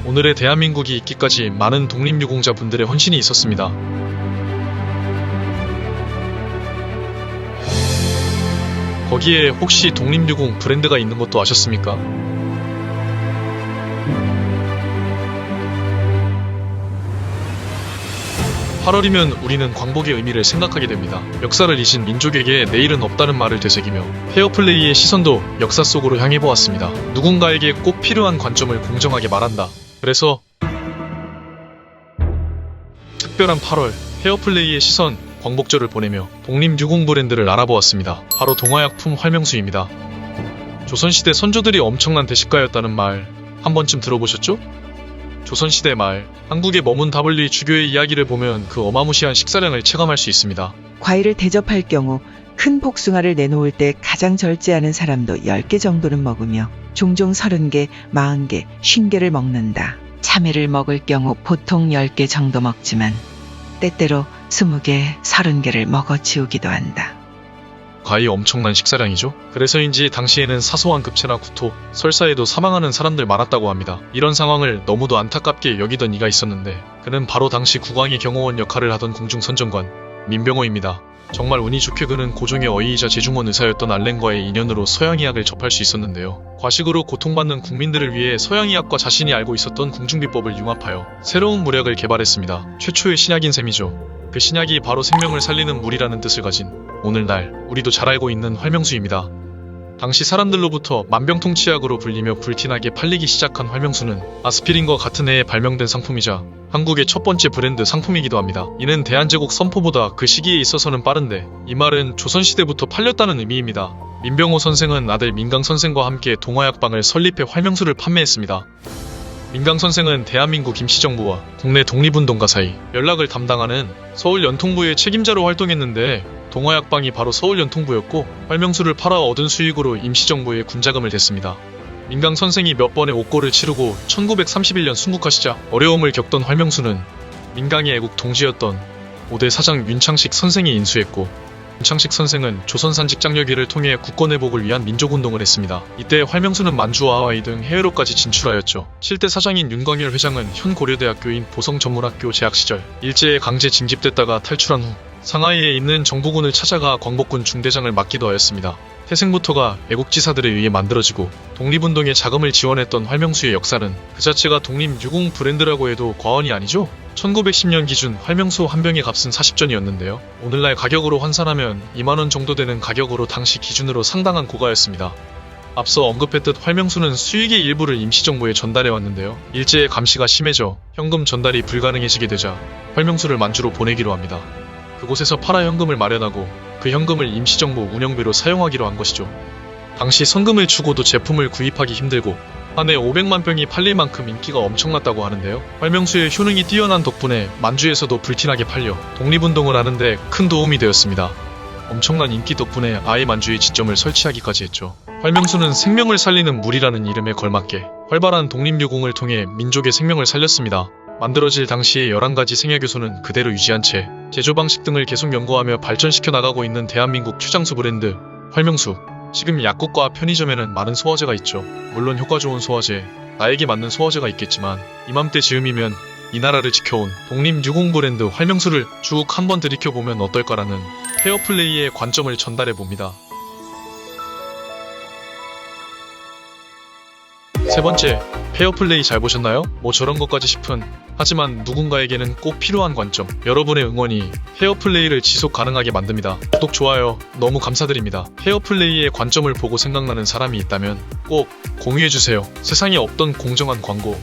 오늘의 대한민국이 있기까지 많은 독립유공자분들의 헌신이 있었습니다. 거기에 혹시 독립유공 브랜드가 있는 것도 아셨습니까? 8월이면 우리는 광복의 의미를 생각하게 됩니다. 역사를 잊은 민족에게 내일은 없다는 말을 되새기며 페어플레이의 시선도 역사 속으로 향해 보았습니다. 누군가에게 꼭 필요한 관점을 공정하게 말한다. 그래서 특별한 8월 페어플레이의 시선 광복절을 보내며 독립유공 브랜드를 알아보았습니다. 바로 동화약품 활명수입니다. 조선시대 선조들이 엄청난 대식가였다는 말 한 번쯤 들어보셨죠? 조선시대 말 한국에 머문 W 주교의 이야기를 보면 그 어마무시한 식사량을 체감할 수 있습니다. 과일을 대접할 경우 큰 복숭아를 내놓을 때 가장 절제하는 사람도 10개 정도는 먹으며 종종 30개, 40개, 50개를 먹는다. 참외를 먹을 경우 보통 10개 정도 먹지만 때때로 20개, 30개를 먹어치우기도 한다. 과히 엄청난 식사량이죠. 그래서인지 당시에는 사소한 급체나 구토, 설사에도 사망하는 사람들 많았다고 합니다. 이런 상황을 너무도 안타깝게 여기던 이가 있었는데 그는 바로 당시 국왕의 경호원 역할을 하던 궁중선정관 민병호입니다. 정말 운이 좋게 그는 고종의 어이이자 제중원 의사였던 알렌과의 인연으로 서양의학을 접할 수 있었는데요. 과식으로 고통받는 국민들을 위해 서양의학과 자신이 알고 있었던 궁중비법을 융합하여 새로운 무력을 개발했습니다. 최초의 신약인 셈이죠. 그 신약이 바로 생명을 살리는 물이라는 뜻을 가진 오늘날 우리도 잘 알고 있는 활명수입니다. 당시 사람들로부터 만병통치약으로 불리며 불티나게 팔리기 시작한 활명수는 아스피린과 같은 해에 발명된 상품이자 한국의 첫 번째 브랜드 상품이기도 합니다. 이는 대한제국 선포보다 그 시기에 있어서는 빠른데 이 말은 조선시대부터 팔렸다는 의미입니다. 민병호 선생은 아들 민강 선생과 함께 동화약방을 설립해 활명수를 판매했습니다. 민강 선생은 대한민국 임시정부와 국내 독립운동가 사이 연락을 담당하는 서울연통부의 책임자로 활동했는데 동화약방이 바로 서울연통부였고 활명수를 팔아 얻은 수익으로 임시정부에 군자금을 댔습니다. 민강 선생이 몇 번의 옥고를 치르고 1931년 순국하시자 어려움을 겪던 활명수는 민강의 애국 동지였던 5대 사장 윤창식 선생이 인수했고 윤창식 선생은 조선산 직장여기를 통해 국권회복을 위한 민족운동을 했습니다. 이때 활명수는 만주와 하와이 등 해외로까지 진출하였죠. 7대 사장인 윤광열 회장은 현 고려대학교인 보성전문학교 재학 시절 일제에 강제 징집됐다가 탈출한 후 상하이에 있는 정부군을 찾아가 광복군 중대장을 맡기도 하였습니다. 태생부터가 애국지사들에 의해 만들어지고 독립운동에 자금을 지원했던 활명수의 역사는 그 자체가 독립유공 브랜드라고 해도 과언이 아니죠? 1910년 기준 활명수 한 병의 값은 40전이었는데요. 오늘날 가격으로 환산하면 2만원 정도 되는 가격으로 당시 기준으로 상당한 고가였습니다. 앞서 언급했듯 활명수는 수익의 일부를 임시정부에 전달해왔는데요. 일제의 감시가 심해져 현금 전달이 불가능해지게 되자 활명수를 만주로 보내기로 합니다. 그곳에서 팔아 현금을 마련하고 그 현금을 임시정부 운영비로 사용하기로 한 것이죠. 당시 성금을 주고도 제품을 구입하기 힘들고 한 해 500만 병이 팔릴 만큼 인기가 엄청났다고 하는데요. 활명수의 효능이 뛰어난 덕분에 만주에서도 불티나게 팔려 독립운동을 하는데 큰 도움이 되었습니다. 엄청난 인기 덕분에 아예 만주에 지점을 설치하기까지 했죠. 활명수는 생명을 살리는 물이라는 이름에 걸맞게 활발한 독립유공을 통해 민족의 생명을 살렸습니다. 만들어질 당시의 11가지 생애교수는 그대로 유지한 채 제조 방식 등을 계속 연구하며 발전시켜 나가고 있는 대한민국 최장수 브랜드 활명수. 지금 약국과 편의점에는 많은 소화제가 있죠. 물론 효과 좋은 소화제, 나에게 맞는 소화제가 있겠지만 이맘때 즈음이면 이 나라를 지켜온 독립유공 브랜드 활명수를 쭉 한번 들이켜보면 어떨까라는 페어플레이의 관점을 전달해봅니다. 세 번째, 페어플레이 잘 보셨나요? 뭐 저런 것까지 싶은 하지만 누군가에게는 꼭 필요한 관점, 여러분의 응원이 페어플레이를 지속 가능하게 만듭니다. 구독, 좋아요 너무 감사드립니다. 페어플레이의 관점을 보고 생각나는 사람이 있다면 꼭 공유해주세요. 세상에 없던 공정한 광고